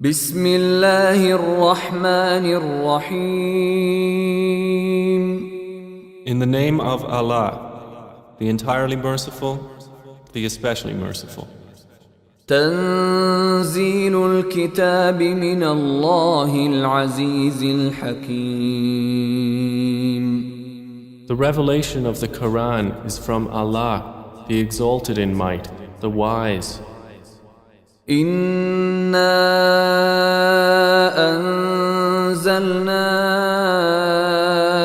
بسم الله الرحمن الرحيم. In the name of Allah, the entirely merciful, the especially merciful. تنزيل الكتاب من الله العزيز الحكيم. The revelation of the Quran is from Allah, the exalted in might, the wise. إنا أنزلنا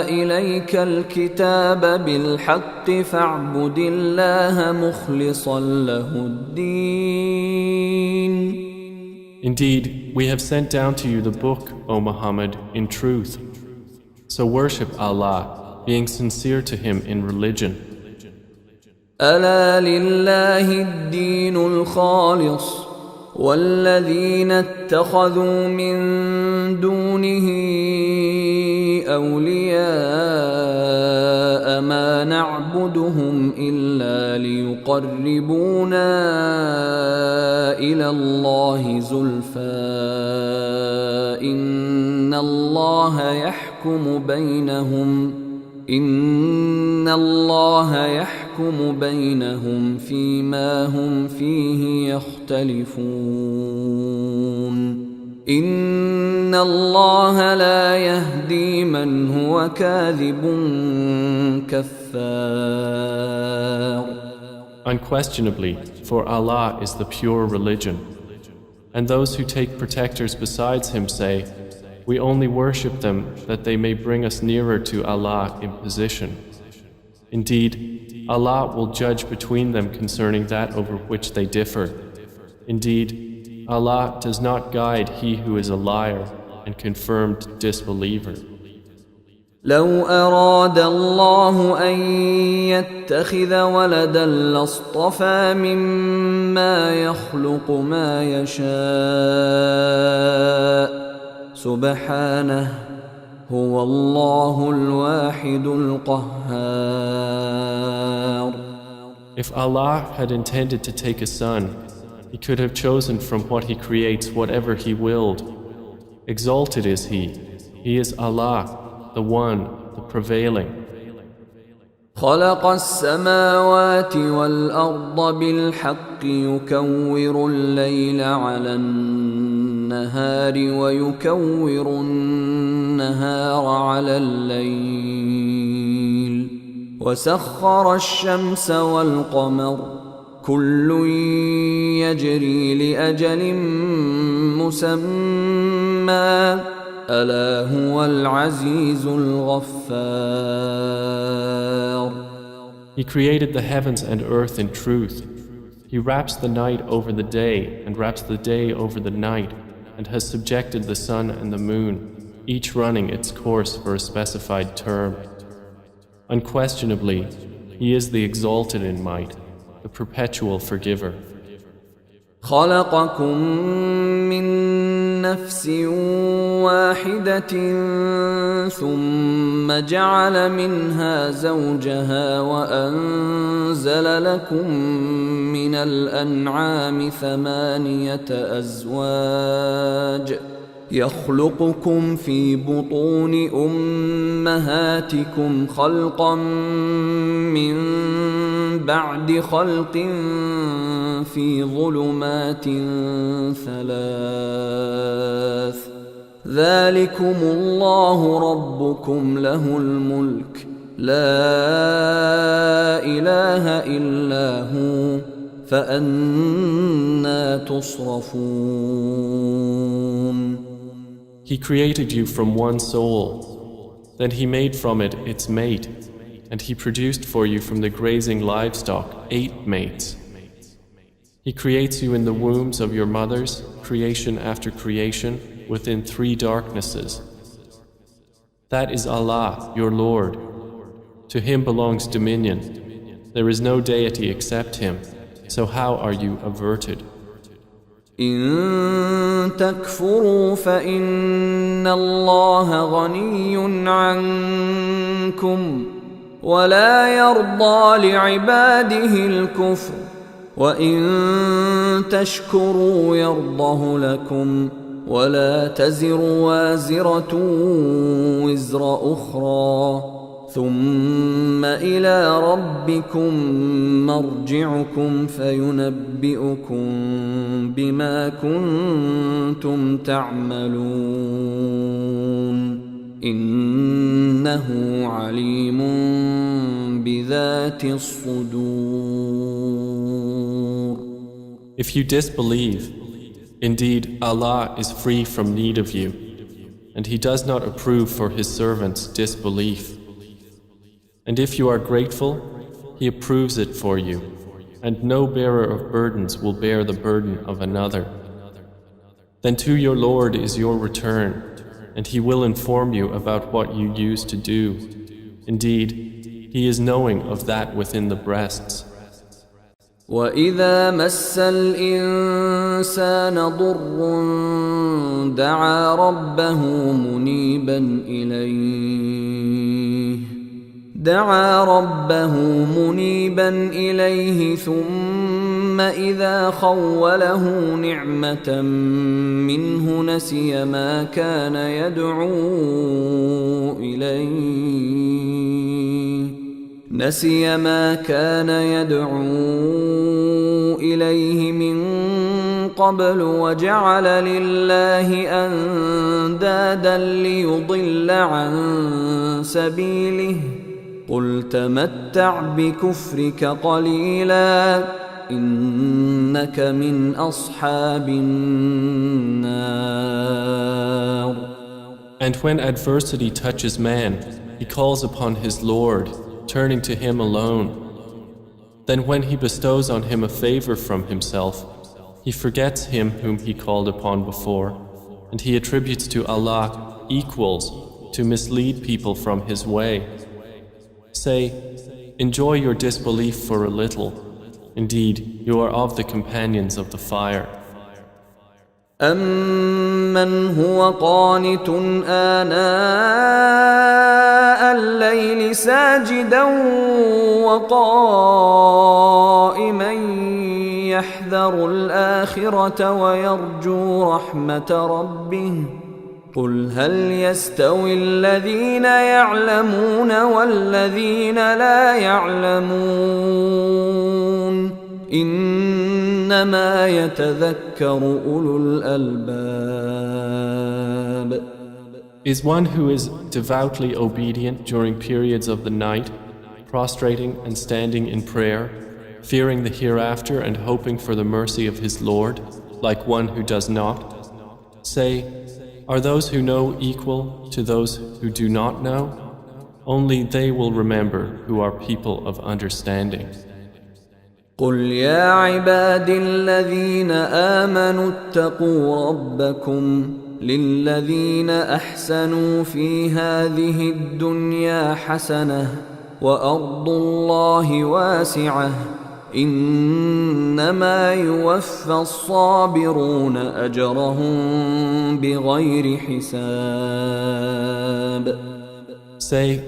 إليك الكتاب بالحق فاعبد الله مخلصا له الدين. Indeed, we have sent down to you the book, O Muhammad, in truth. So worship Allah, being sincere to Him in religion. ألا لله الدين الخالص والذين اتخذوا من دونه أولياء ما نعبدهم إلا ليقربونا إلى الله زلفى إن الله يحكم بينهم فيما هم فيه يختلفون إن الله لا يهدي من هو كاذب كفار. Unquestionably, for Allah is the pure religion. And those who take protectors besides Him say, we only worship them that they may bring us nearer to Allah in position. Indeed, Allah will judge between them concerning that over which they differ. Indeed, Allah does not guide he who is a liar and confirmed disbeliever. لو أراد الله أن يتخذ ولدا لاصطفى مما يخلق ما يشاء سبحانه هو الله الواحد القهار. If Allah had intended to take a son, He could have chosen from what He creates whatever He willed. Exalted is He. He is Allah, the One, the Prevailing. خلق السماوات والأرض بالحق يكور الليل على النهار ويكور النهار على الليل وسخر الشمس والقمر كل يجري لأجل مسمى ألا هو العزيز الغفار. He created the heavens and earth in truth. He wraps the night over the day and wraps the day over the night and has subjected the sun and the moon, each running its course for a specified term. Unquestionably, He is the exalted in might, the perpetual forgiver. خلقكم من نفس واحدة ثم جعل منها زوجها وأنزل لكم من الأنعام 8 أزواج يخلقكم في بطون أمهاتكم خلقا من بعد خلق في ظلمات 3 ذلكم الله ربكم له الملك لا إله إلا هو فأنى تصرفون. He created you from one soul. Then He made from it its mate, and He produced for you from the grazing livestock 8 mates. He creates you in the wombs of your mothers, creation after creation, within 3 darknesses. That is Allah, your Lord. To Him belongs dominion. There is no deity except Him. So how are you averted? إن تكفروا فإن الله غني عنكم ولا يرضى لعباده الكفر وإن تشكروا يرضه لكم ولا تزر وازرة وزر أخرى ثم إلى ربكم مرجعكم فينبئكم بما كنتم تعملون إنه عليم بذات الصدور. If you disbelieve, indeed Allah is free from need of you, and He does not approve for His servants disbelief. And if you are grateful, He approves it for you, and no bearer of burdens will bear the burden of another. Then to your Lord is your return, and He will inform you about what you used to do. Indeed, He is knowing of that within the breasts. وَإِذَا مَسَّ الْإِنسَانَ ضُرٌّ دَعَا رَبَّهُ مُنِيبًا إِلَيْهِ ثُمَّ إِذَا خَوَّلَهُ نِعْمَةً مِّنْهُ نَسِيَ مَا كَانَ يَدْعُو إِلَيْهِ مِن قَبْلُ وَجَعَلَ لِلَّهِ أَندَادًا لِيُضِلَّ عَن سَبِيلِهِ قُلْ تَمَتَّعْ بِكُفْرِكَ قَلِيلًا إِنَّكَ مِنْ أَصْحَابِ النَّارِ. And when adversity touches man, he calls upon his Lord, turning to Him alone. Then when he bestows on him a favor from himself, he forgets Him whom he called upon before, and he attributes to Allah equals to mislead people from His way. Say, enjoy your disbelief for a little. Indeed, you are of the companions of the fire. أَمَّنْ هُوَ قَانِتٌ آنَاءَ اللَّيْلِ سَاجِدًا وَقَائِمًا يَحْذَرُ الْآخِرَةَ وَيَرْجُو رَحْمَةَ رَبِّهِ قُلْ هَلْ يَسْتَوِي الَّذِينَ يَعْلَمُونَ وَالَّذِينَ لَا يَعْلَمُونَ إِنَّمَا يَتَذَكَّرُ أُولُو الْأَلْبَابِ. Is one who is devoutly obedient during periods of the night, prostrating and standing in prayer, fearing the hereafter and hoping for the mercy of his Lord, like one who does not? Say, are those who know equal to those who do not know? Only they will remember who are people of understanding. قُلْ يَا عِبَادِي الَّذِينَ آمَنُوا اتَّقُوا رَبَّكُمْ لِلَّذِينَ أَحْسَنُوا فِي هَذِهِ الدُّنْيَا حَسَنَةٌ وَأَرْضُ اللَّهِ وَاسِعَةٌ إِنَّمَا يُوَفَّى الصَّابِرُونَ أَجْرَهُم بِغَيْرِ حِسَابٍ. Say,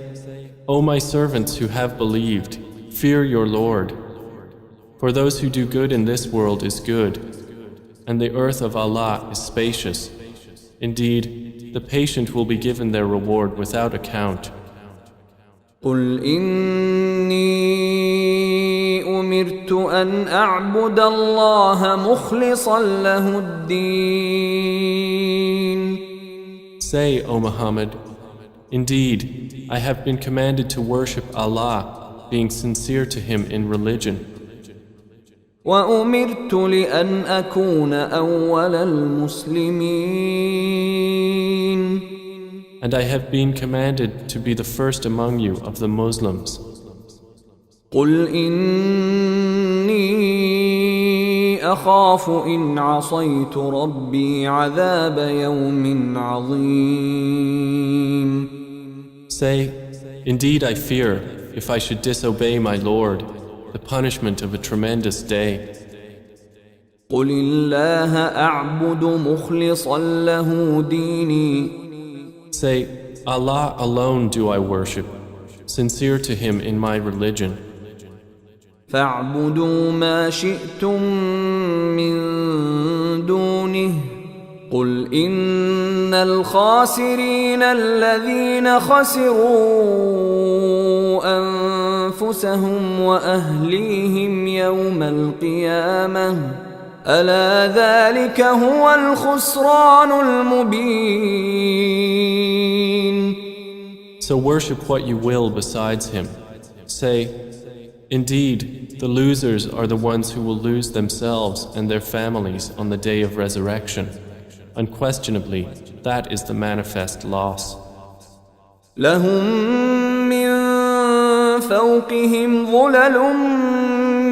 O my servants who have believed, fear your Lord. For those who do good in this world is good, and the earth of Allah is spacious. Indeed, the patient will be given their reward without account. قُلْ إِنِّي أُمِرْتُ أَنْ أَعْبُدَ اللَّهَ مُخْلِصًا لَهُ الدِّينَ. Say, O Muhammad, indeed, I have been commanded to worship Allah, being sincere to Him in religion. وَأُمِرْتُ لِأَنْ أَكُونَ أَوَّلَ الْمُسْلِمِينَ. And I have been commanded to be the first among you of the Muslims. قُلْ إِنِّي أَخَافُ إِنْ عَصَيْتُ رَبِّي عَذَابَ يَوْمٍ عَظِيمٍ. Say, indeed I fear, if I should disobey my Lord, the punishment of a tremendous day. قُلِ اللَّهَ أَعْبُدُ مُخْلِصًا لَهُ دِينِي. Say, Allah alone do I worship, sincere to Him in my religion. فَاعْبُدُوا مَا شِئْتُم مِّن دُونِهِ قل إن الخاسرين الذين خسروا أنفسهم وأهليهم يوم القيامة ألا ذلك هو الخسران المبين. So worship what you will besides him. Say, indeed, the losers are the ones who will lose themselves and their families on the day of resurrection. Unquestionably, that is the manifest loss. لهم من فوقهم ظلل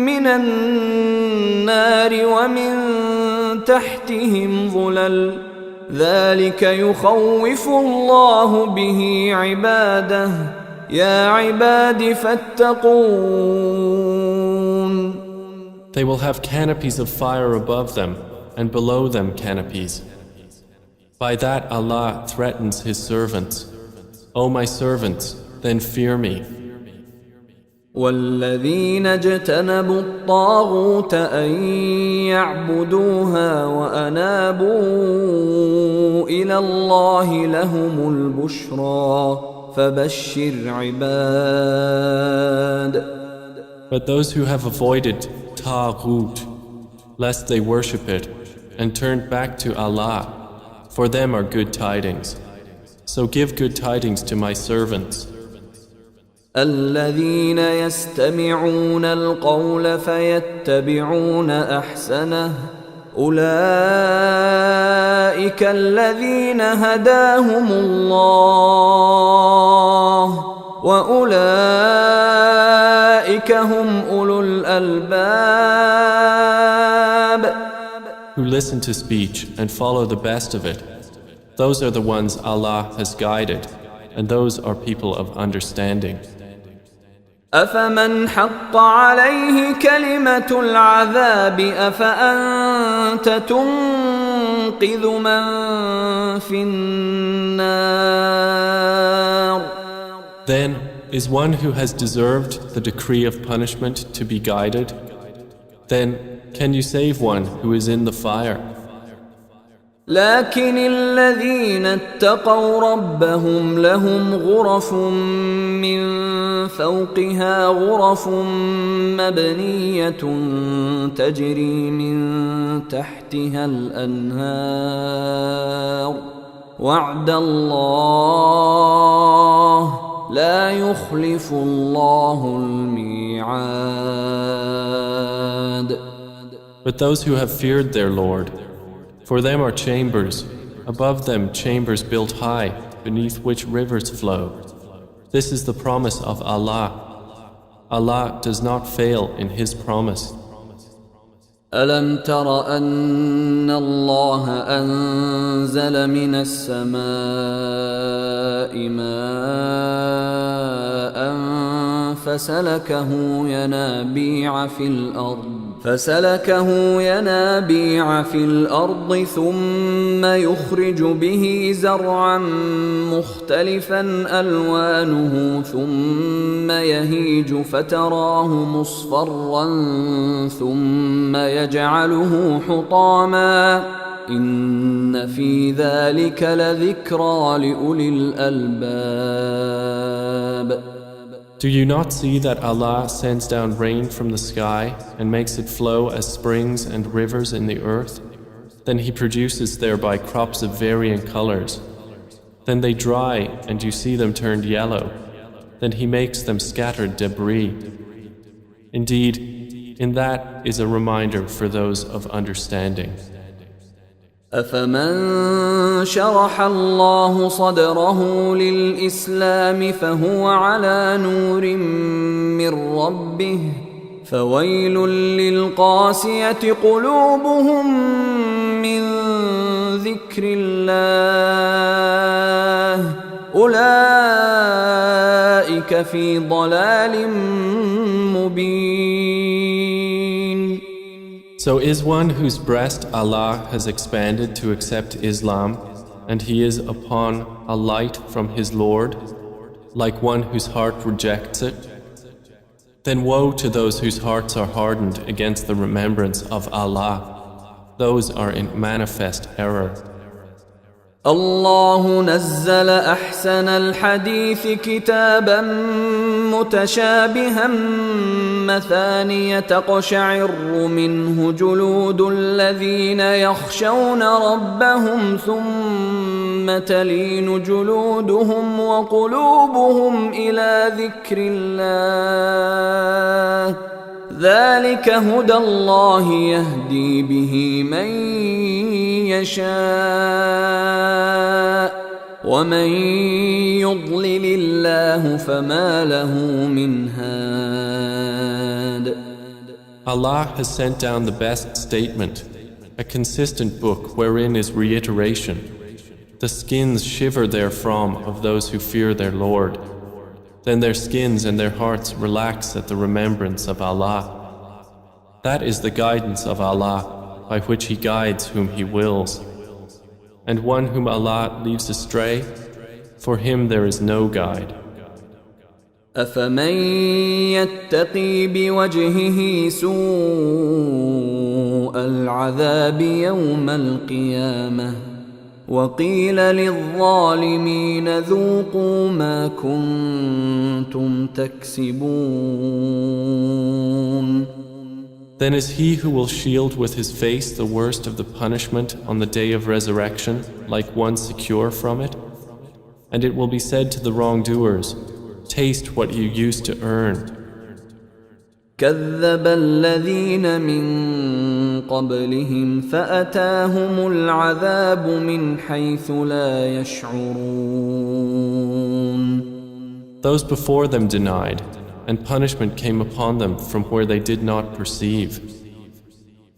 من النار ومن تحتهم ظلل ذلك يخوف الله به عباده يا عباد فاتقون. They will have canopies of fire above them and below them canopies. By that Allah threatens His servants. O my servants, then fear me. والذين اجتنبوا الطاغوت أن يعبدوها وأنابوا إلى الله لهم البشرى فبشر عباد. But those who have avoided Taghut, lest they worship it, and turned back to Allah, for them are good tidings. So give good tidings to my servants. الذين يستمعون القول فيتبعون أحسنه أولئك الذين هداهم الله وأولئك هم أولو الألباب. Who listen to speech and follow the best of it. Those are the ones Allah has guided, and those are people of understanding. أفمن حق عليه كلمة العذاب أفأنت تنقذ من في النار. Then is one who has deserved the decree of punishment to be guided? Then can you save one who is in the fire? لكن الذين اتقوا ربهم لهم غرف من فوقها غرف مبنية تجري من تحتها الأنهار وعد الله لا يخلف الله الميعاد. But those who have feared their Lord, for them are chambers, above them chambers built high, beneath which rivers flow. This is the promise of Allah. Allah does not fail in His promise. ألم تر أن الله أنزل من السماء ماء فسلكه ينابيع في الأرض ثم يخرج به زرعا مختلفا ألوانه ثم يهيج فتراه مصفرا ثم يجعله حطاما إن في ذلك لذكرى لأولي الألباب. Do you not see that Allah sends down rain from the sky and makes it flow as springs and rivers in the earth? Then He produces thereby crops of varying colors. Then they dry and you see them turned yellow. Then He makes them scattered debris. Indeed, in that is a reminder for those of understanding. أفمن شرح الله صدره للإسلام فهو على نور من ربه فويل للقاسية قلوبهم من ذكر الله أولئك في ضلال مبين. So is one whose breast Allah has expanded to accept Islam, and he is upon a light from his Lord, like one whose heart rejects it? Then woe to those whose hearts are hardened against the remembrance of Allah. Those are in manifest error. الله نزل أحسن الحديث كتابا متشابها مثانية تقشعر منه جلود الذين يخشون ربهم ثم تلين جلودهم وقلوبهم إلى ذكر الله ذلك هدى الله يهدي به من يشاء ومن يضلل الله فما له من هاد. Allah has sent down the best statement, a consistent book wherein is reiteration. The skins shiver therefrom of those who fear their Lord. Then their skins and their hearts relax at the remembrance of Allah. That is the guidance of Allah, by which He guides whom He wills. And one whom Allah leaves astray, for him there is no guide. أفمن يتقي بوجهه سوء العذاب يوم القيامة وقيل للظالمين ذوقوا ما كنتم تكسبون. Then is he who will shield with his face the worst of the punishment on the day of resurrection like one secure from it? And it will be said to the wrongdoers, taste what you used to earn. كذب الذين من قبلهم فأتاهم العذاب من حيث لا يشعرون. Those before them denied, and punishment came upon them from where they did not perceive.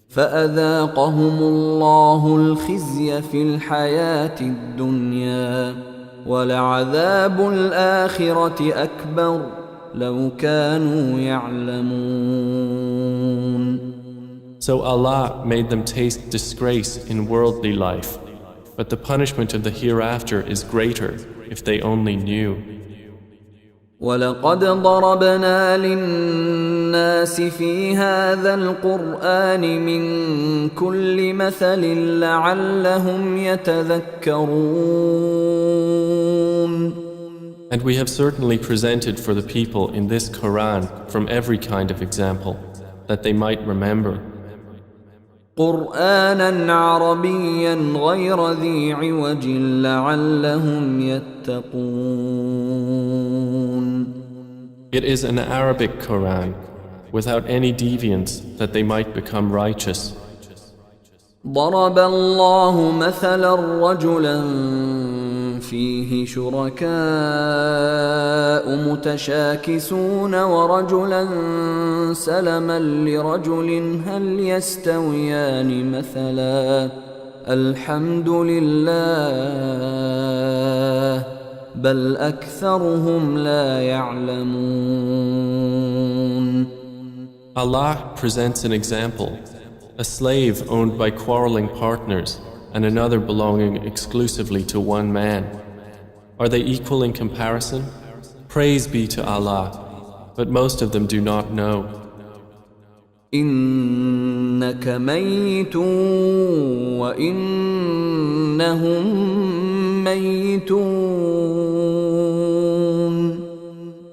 فأذاقهم الله الخزي في الحياة الدنيا ولعذاب الآخرة أكبر لو كانوا يعلمون. So Allah made them taste disgrace in worldly life, but the punishment of the hereafter is greater if they only knew. ولقد ضربنا للناس في هذا القرآن من كل مثل لعلهم يتذكرون. And we have certainly presented for the people in this Quran from every kind of example, that they might remember. قرآنا عربيا غير ذي عوج لعلهم يتقون. It is an Arabic Quran, without any deviance, that they might become righteous. ضرب الله مثلا رجلا فيه شركاء متشاكسون ورجلا سلما لرجل هل يستويان مثلا الحمد لله بل أكثرهم لا يعلمون. Allah presents an example, a slave owned by quarreling partners and another belonging exclusively to one man. Are they equal in comparison? Praise be to Allah, but most of them do not know. إنك ميت وإنهم ميتون.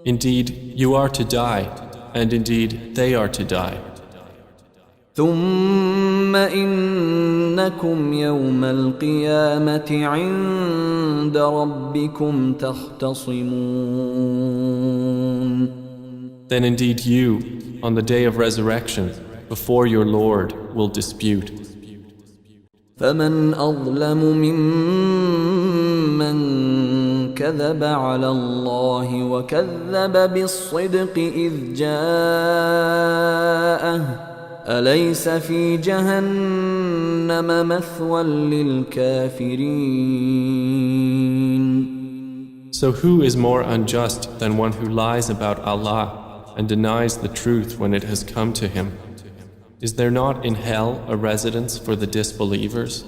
Indeed, you are to die, and indeed they are to die. ثم إنكم يوم القيامة عند ربكم تختصمون. Then indeed you, on the day of resurrection, before your Lord, will dispute. فمن أظلم ممن كذب على الله وكذب بالصدق إذ جاءه أليس في جهنم مثوى للكافرين. So who is more unjust than one who lies about Allah and denies the truth when it has come to him? Is there not in hell a residence for the disbelievers?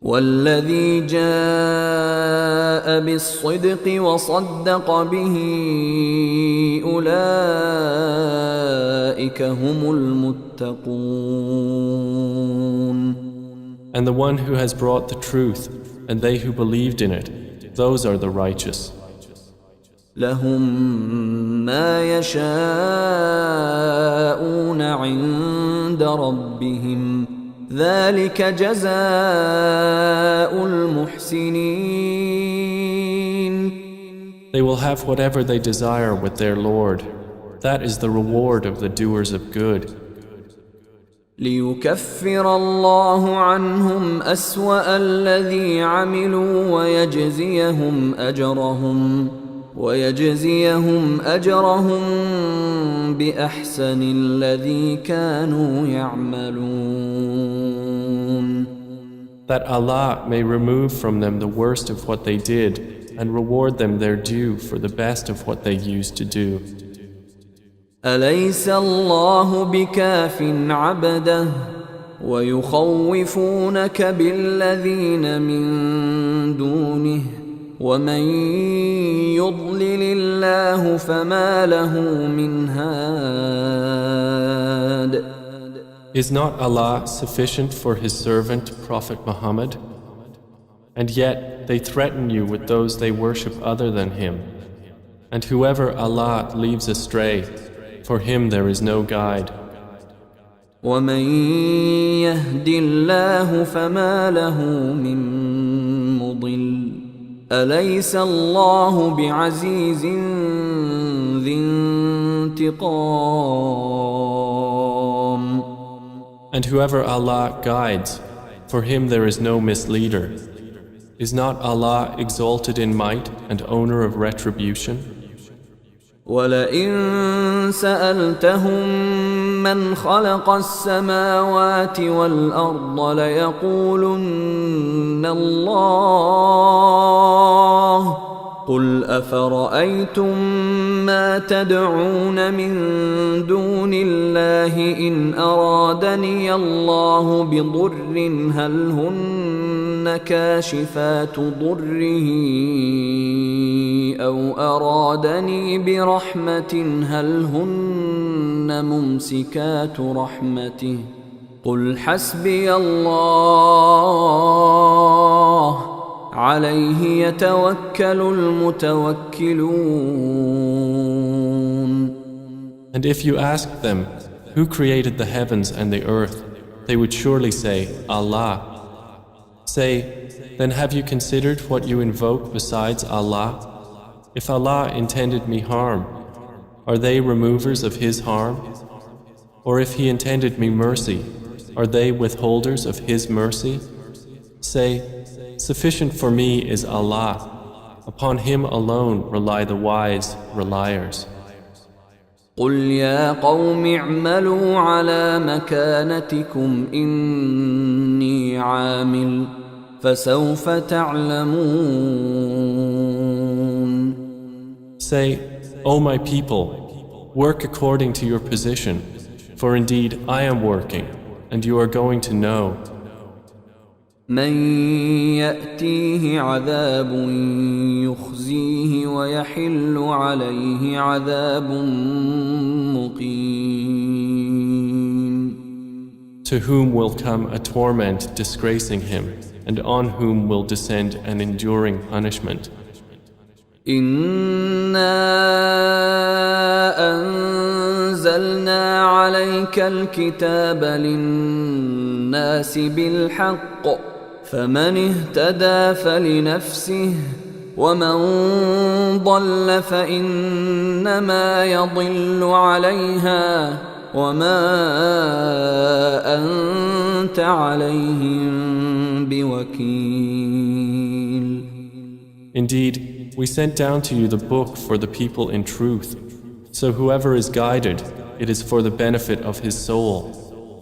والذي جاء بالصدق وصدق به أولئك هم المتقون. And the one who has brought the truth and they who believed in it, those are the righteous. لهم ما يشاءون عند ربهم ذلك جزاء المحسنين. They will have whatever they desire with their Lord. That is the reward of the doers of good. ليكفر الله عنهم أسوأ الذي عملوا ويجزيهم أجرهم بأحسن الذي كانوا يعملون. That Allah may remove from them the worst of what they did and reward them their due for the best of what they used to do. أليس الله بكاف عبده ويخوفونك بالذين من دونه ومن يضلل الله فما له من هاد. Is not Allah sufficient for His servant Prophet Muhammad? And yet they threaten you with those they worship other than Him. And whoever Allah leaves astray, for him there is no guide. ومن يهد الله فما له من مضل أليس الله بعزيز ذي انتقام. And whoever Allah guides, for him there is no misleader. Is not Allah exalted in might and owner of retribution? ولئن سألتهم من خلق السماوات والأرض ليقولن الله قل أفرأيتم ما تدعون من دون الله إن أرادني الله بضر هل هن كاشفات ضره أو أرادني برحمة هل هن ممسكات رحمته قل حسبي الله عليه يتوكل المتوكلون. And if you ask them, who created the heavens and the earth, they would surely say, Allah. Say, then have you considered what you invoke besides Allah? If Allah intended me harm, are they removers of His harm? Or if He intended me mercy, are they withholders of His mercy? Say, sufficient for me is Allah. Upon Him alone rely the wise reliers. قل يا قوم اعملوا على مكانتكم إني عامل فسوف تعلمون. Say, O my people, work according to your position, for indeed I am working, and you are going to know. من يأتيه عذاب يخزيه ويحل عليه عذاب مقيم. To whom will come a torment disgracing him, and on whom will descend an enduring punishment. إنا أنزلنا عليك الكتاب للناس بالحق فمن اهتدى فلنفسه ومن ضل فإنما يضل عليها وما أنت عليهم بوكيل. Indeed, we sent down to you the book for the people in truth. So whoever is guided, it is for the benefit of his soul.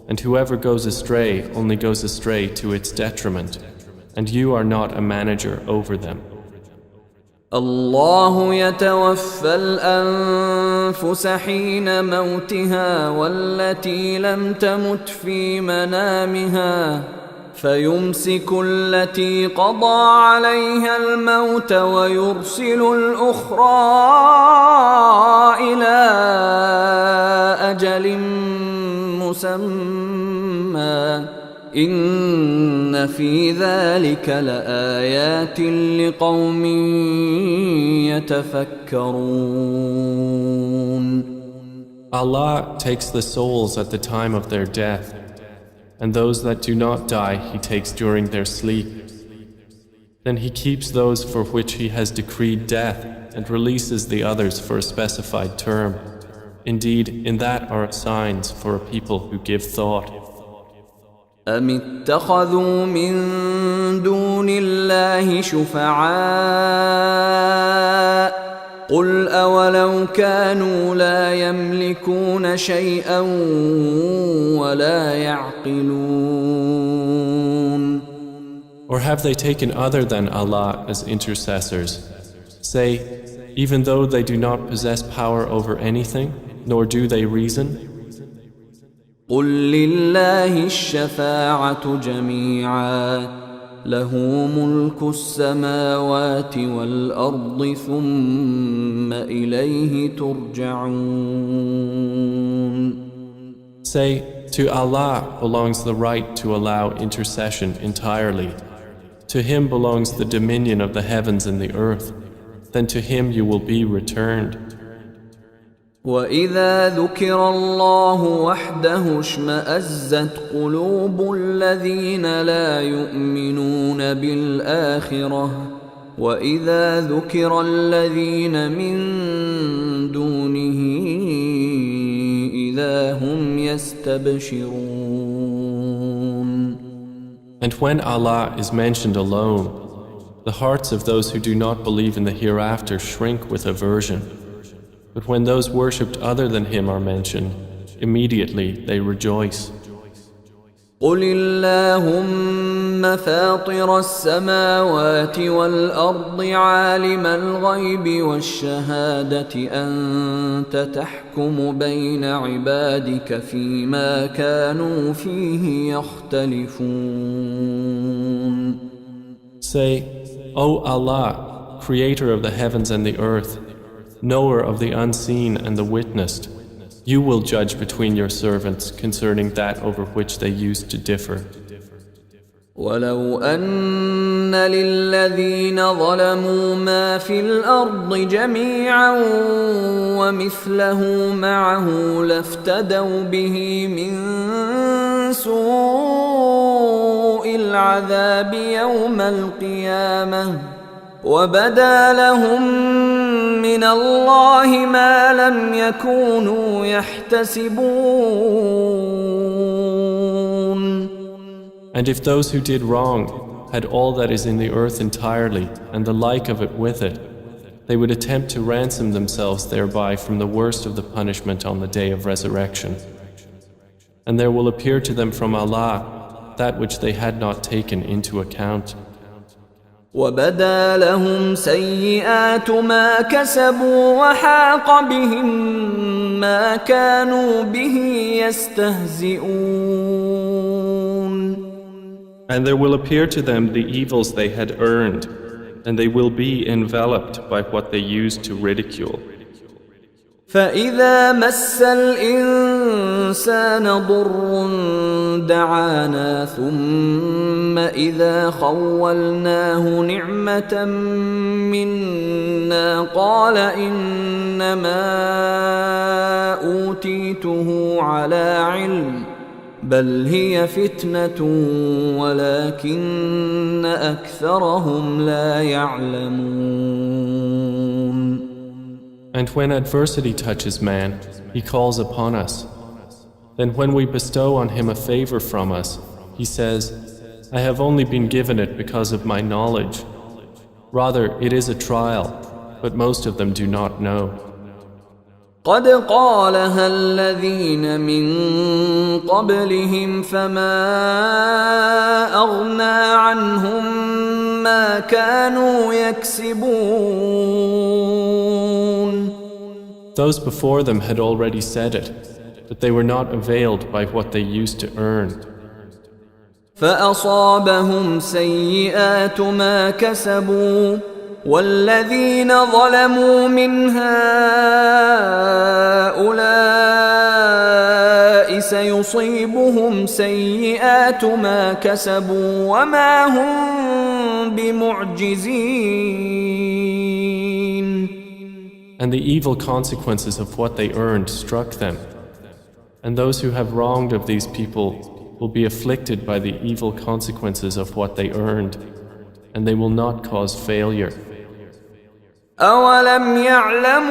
And whoever goes astray only goes astray to its detriment. And you are not a manager over them. الله يتوفى الأنفس حين موتها والتي لم تمت في منامها فيمسك التي قضى عليها الموت ويرسل الأخرى إلى أجل مسمى إن في ذلك لآيات لقوم يتفكرون. Allah takes the souls at the time of their death, and those that do not die He takes during their sleep. Then He keeps those for which He has decreed death and releases the others for a specified term. Indeed, in that are signs for a people who give thought. أم اتخذوا من دون الله شفعاء قل أولو كانوا لا يملكون شيئا ولا يعقلون. Or have they taken other than Allah as intercessors? Say, even though they do not possess power over anything, nor do they reason? قل لله الشفاعة جميعا له ملك السماوات والأرض ثم إليه ترجعون. Say, to Allah belongs the right to allow intercession entirely. To Him belongs the dominion of the heavens and the earth. Then to Him you will be returned. وَإِذَا ذُكِرَ اللَّهُ وَحْدَهُ اشْمَأَزَّتْ قُلُوبُ الَّذِينَ لَا يُؤْمِنُونَ بِالْآخِرَةِ وَإِذَا ذُكِرَ الَّذِينَ مِن دُونِهِ إِذَا هُمْ يَسْتَبْشِرُونَ. And when Allah is mentioned alone, the hearts of those who do not believe in the hereafter shrink with aversion. But when those worshipped other than Him are mentioned, immediately they rejoice. قُلِ اللَّهُمَّ فَاطِرَ السَّمَاوَاتِ وَالْأَرْضِ عَالِمَ الْغَيْبِ وَالشَّهَادَةِ أَنْتَ تَحْكُمُ بَيْنَ عِبَادِكَ فِيمَا كَانُوا فِيهِ يَخْتَلِفُونَ. Say, O Allah, Creator of the heavens and the earth, knower of the unseen and the witnessed, you will judge between your servants concerning that over which they used to differ. وَلَوْ أَنَّ لِلَّذِينَ ظَلَمُوا مَا فِي الْأَرْضِ جَمِيعًا وَمِثْلَهُ مَعَهُ لَافْتَدَوْا بِهِ مِنْ سُوءِ الْعَذَابِ يَوْمَ الْقِيَامَةِ وَبَدَا لَهُم من الله ما لم يكونوا يحتسبون. And if those who did wrong had all that is in the earth entirely and the like of it with it, they would attempt to ransom themselves thereby from the worst of the punishment on the day of resurrection. And there will appear to them from Allah that which they had not taken into account. وَبَدَا لَهُمْ سَيِّئَاتُ مَا كَسَبُوا وَحَاقَ بِهِمْ مَا كَانُوا بِهِ يَسْتَهْزِئُونَ. And there will appear to them the evils they had earned, and they will be enveloped by what they used to ridicule. فَإِذَا مَسَّ الْإِنسَانَ ضُرٌّ دَعَانَا ثُمَّ إِذَا خَوَّلْنَاهُ نِعْمَةً مِنَّا قَالَ إِنَّمَا أُوتِيتُهُ عَلَى عِلْمٍ بَلْ هِيَ فِتْنَةٌ وَلَكِنَّ أَكْثَرَهُمْ لَا يَعْلَمُونَ. And when adversity touches man, he calls upon us. Then when we bestow on him a favor from us, he says, I have only been given it because of my knowledge. Rather, it is a trial, but most of them do not know. قد قالها الذين من قبلهم فما أغنى عنهم ما كانوا يكسبون. Those before them had already said it, but they were not availed by what they used to earn. فأصابهم سيئات ما كسبوا والذين ظلموا من هؤلاء سيصيبهم سيئات ما كسبوا وما هم بمعجزين. And the evil consequences of what they earned struck them. And those who have wronged of these people will be afflicted by the evil consequences of what they earned, and they will not cause failure. أولم يعلموا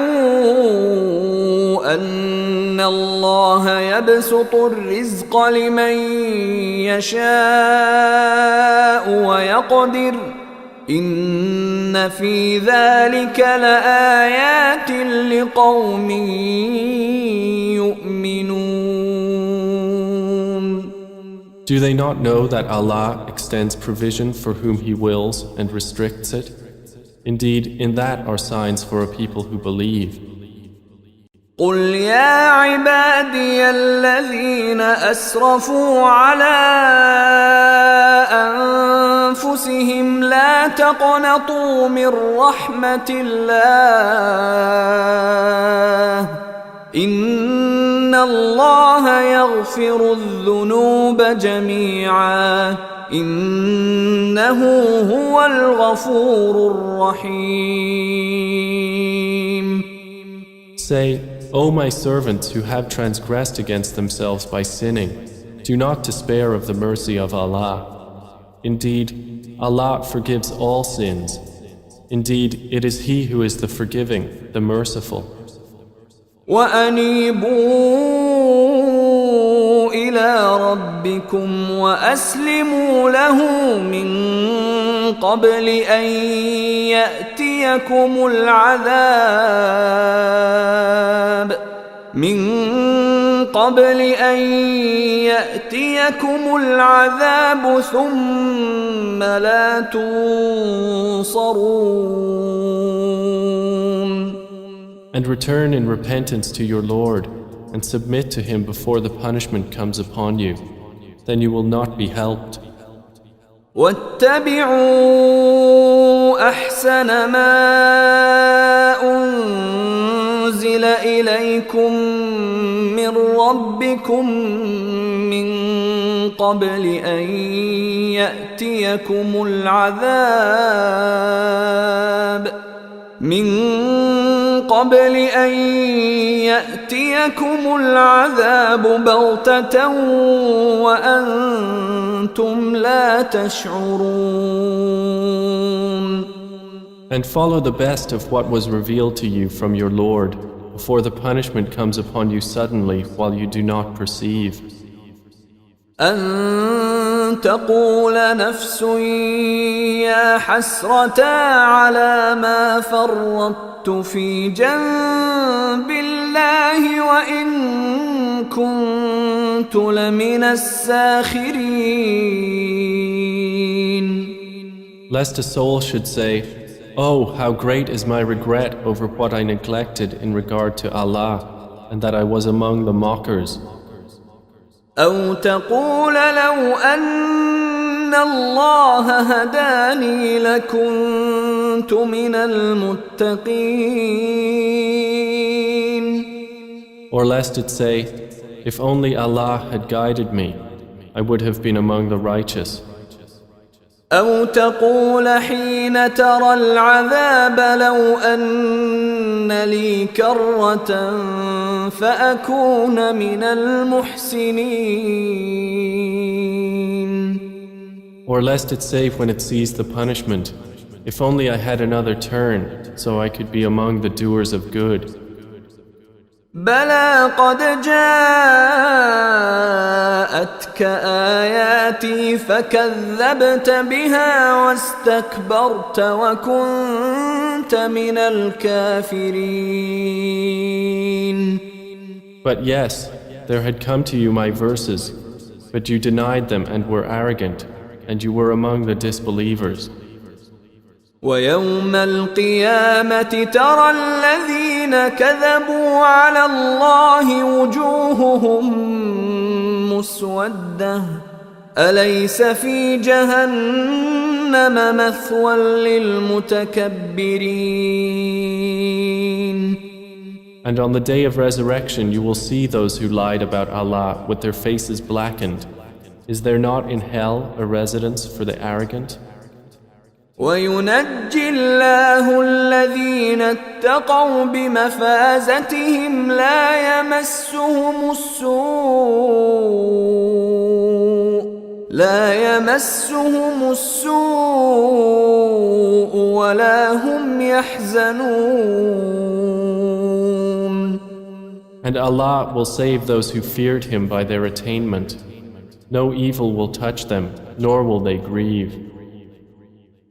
أن الله يبسط الرزق لمن يشاء ويقدر إن في ذلك لآيات لقوم يؤمنون. Do they not know that Allah extends provision for whom He wills and restricts it? Indeed, in that are signs for a people who believe. قل يا عبادي الذين أسرفوا على أنفسهم لا تقنطوا من رحمة الله إن الله يغفر الذنوب جميعا إنه هو الغفور الرحيم. Say, O my servants who have transgressed against themselves by sinning, do not despair of the mercy of Allah. Indeed, Allah forgives all sins. Indeed, it is He who is the forgiving, the merciful. وأنيبوا إلى ربكم وأسلموا له من قبل أن يأتيكم العذاب ثم لا تنصرون. And return in repentance to your Lord and submit to Him before the punishment comes upon you. Then you will not be helped. واتبعوا أحسن ما أنزل إليكم من ربكم من قبل أن يأتيكم العذاب بغتة وأنتم لا تشعرون. And follow the best of what was revealed to you from your Lord before the punishment comes upon you suddenly while you do not perceive. أن تقول نفس يا حسرة على ما فرطت في جنب الله وإن كنت لمن الساخرين. Lest a soul should say, "Oh, how great is my regret over what I neglected in regard to Allah, and that I was among the mockers." أو تقول لو أن الله هداني لكنت من المتقين. Or lest it say, "If only Allah had guided me, I would have been among the righteous." أو تقول حين ترى العذاب لو أن لي كرة فأكون من المحسنين. Or lest it say when it sees the punishment, "If only I had another turn, so I could be among the doers of good." بلى قد جاءتك آياتي فكذبت بها واستكبرت وكنت من الكافرين. But yes, there had come to you my verses, but you denied them and were arrogant, and you were among the disbelievers. ويوم القيامة ترى الذين كذبوا على الله وجوههم مسودة أليس في جهنم مثوى للمتكبرين. And on the day of resurrection you will see those who lied about Allah with their faces blackened. Is there not in hell a residence for the arrogant? وينجي الله الذين اتقوا بمفازتهم لا يمسهم السوء ولا هم يحزنون. And Allah will save those who feared Him by their attainment. No evil will touch them, nor will they grieve.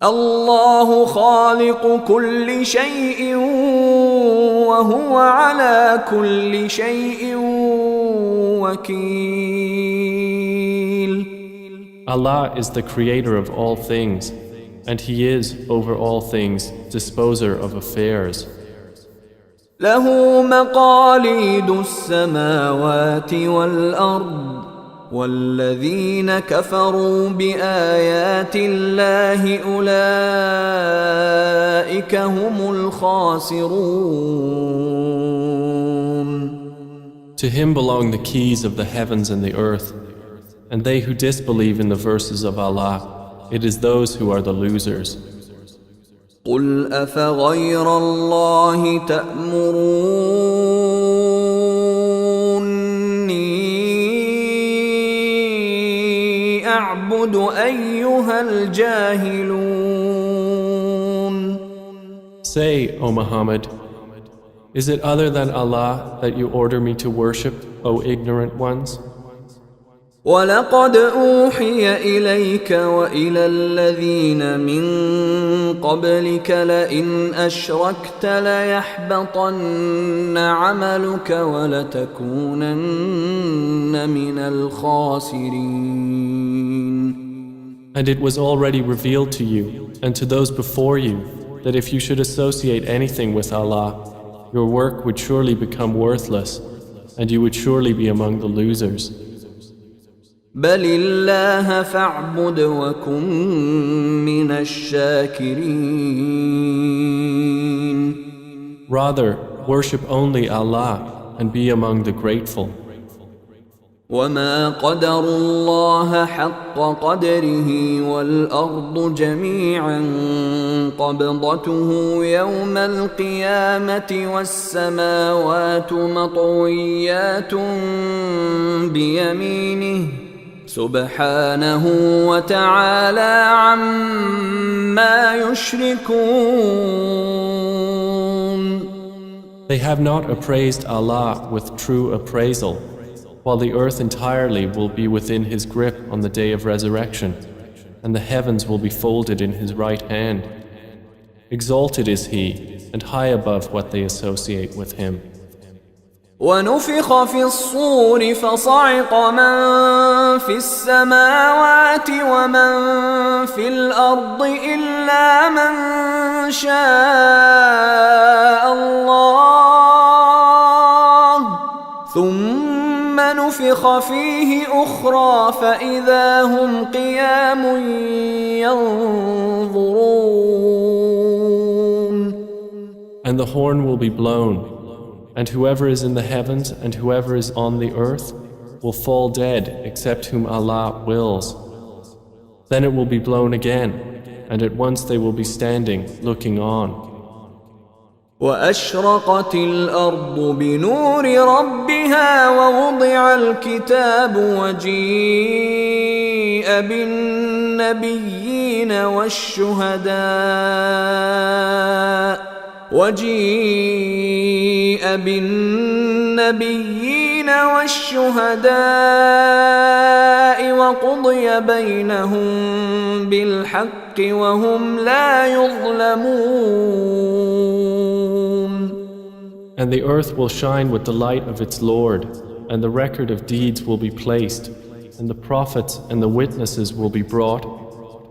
الله خالق كل شيء وهو على كل شيء وكيل. Allah is the creator of all things, and He is, over all things, disposer of affairs. له مقاليد السماوات والأرض والذين كفروا بآيات الله أولئك هم الخاسرون. To Him belong the keys of the heavens and the earth, and they who disbelieve in the verses of Allah, it is those who are the losers. قل أفغير الله تأمروني أعبد أيها الجاهلون. Say, O Muhammad, is it other than Allah that you order me to worship, O ignorant ones? ولقد أوحي إليك وإلى الذين من قبلك لئن أشركت ليحبطن عملك ولتكونن من الخاسرين. And it was already revealed to you and to those before you that if you should associate anything with Allah, your work would surely become worthless and you would surely be among the losers. بل الله فاعبد وكن من الشاكرين. Rather, worship only Allah and be among the grateful. وما قدروا الله حق قدره والأرض جميعا قبضته يوم القيامة والسماوات مطويات بيمينه سبحانه وتعالى عما يشركون. They have not appraised Allah with true appraisal, while the earth entirely will be within His grip on the day of resurrection, and the heavens will be folded in His right hand. Exalted is He, and high above what they associate with Him. ونفخ في الصور فصعق من في السماوات ومن في الأرض إلا من شاء الله ثم نفخ فيه أخرى فإذا هم قيام ينظرون. And the horn will be blown, and whoever is in the heavens and whoever is on the earth will fall dead except whom Allah wills. Then it will be blown again, and at once they will be standing, looking on. وأشرقت الأرض بنور ربها ووضع الكتاب وجيء بالنبيين والشهداء وقضي بينهم بالحق وهم لا يظلمون. And the earth will shine with the light of its Lord, and the record of deeds will be placed, and the prophets and the witnesses will be brought,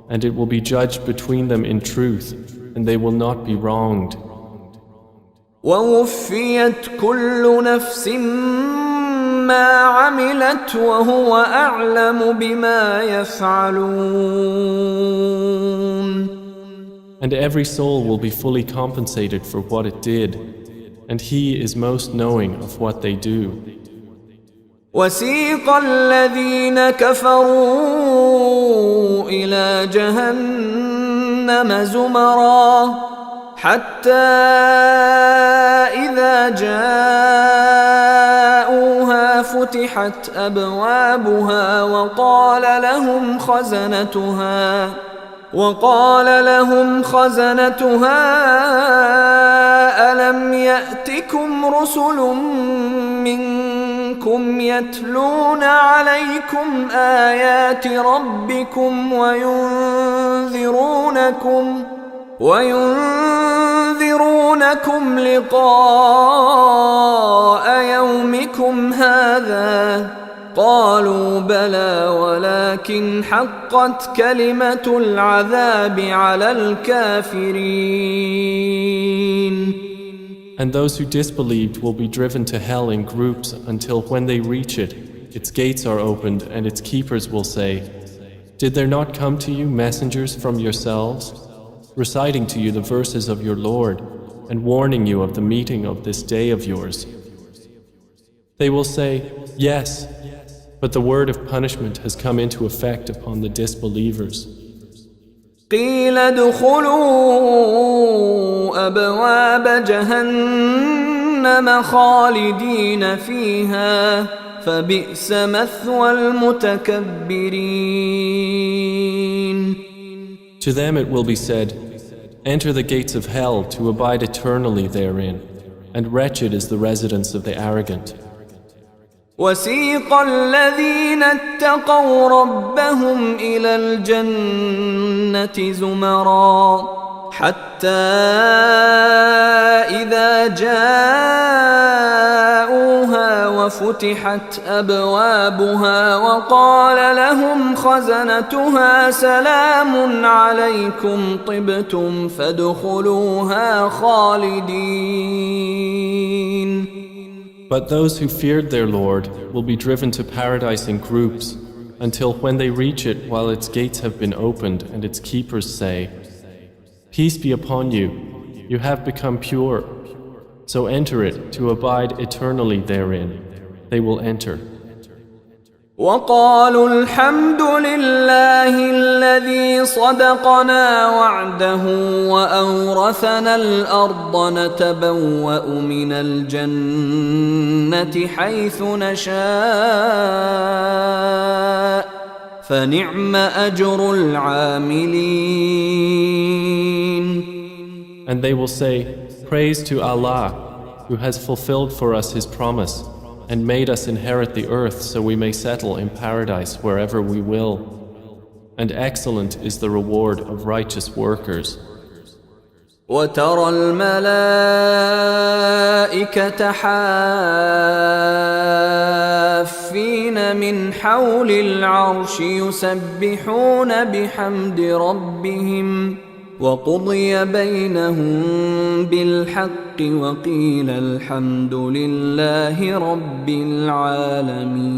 and it will be judged between them in truth, and they will not be wronged. ووفيت كل نفس ما عملت وهو أعلم بما يفعلون. And every soul will be fully compensated for what it did, and He is most knowing of what they do. وسيق الذين كفروا إلى جهنم زمرا حتى إذا جاءوها فتحت أبوابها وقال لهم خزنتها ألم يأتكم رسل منكم يتلون عليكم آيات ربكم وينذرونكم لقاء يومكم هذا قالوا بلى ولكن حقت كلمة العذاب على الكافرين. And those who disbelieved will be driven to hell in groups until when they reach it, its gates are opened and its keepers will say, "Did there not come to you messengers from yourselves, reciting to you the verses of your Lord and warning you of the meeting of this day of yours?" They will say, "Yes, but the word of punishment has come into effect upon the disbelievers." قيل ادخلوا أبواب جهنم خالدين فيها فبئس مثوى المتكبرين. To them it will be said, "Enter the gates of hell to abide eternally therein, and wretched is the residence of the arrogant." وسيق الذين اتقوا ربهم إلى الجنة زمرا حتى إذا جاءوها وفتحت أبوابها وقال لهم خزنتها سلام عليكم طبتم فادخلوها خالدين. But those who feared their Lord will be driven to paradise in groups until when they reach it while its gates have been opened and its keepers say, "Peace be upon you, you have become pure, so enter it to abide eternally therein." They will enter. وقالوا الحمد لله الذي صدقنا وعده وأورثنا الأرض نتبوأ من الجنة حيث نشاء فنعم أجر العاملين. And they will say, "Praise to Allah, who has fulfilled for us His promise and made us inherit the earth so we may settle in paradise wherever we will. And excellent is the reward of righteous workers." وترى الملائكة حافين من حول العرش يسبحون بحمد ربهم وقضي بينهم بالحق وقيل الحمد لله رب العالمين.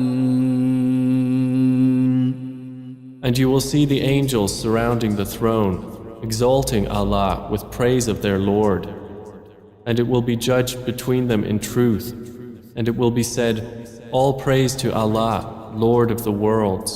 And you will see the angels surrounding the throne, exalting Allah with praise of their Lord. And it will be judged between them in truth, and it will be said, "All praise to Allah, Lord of the worlds."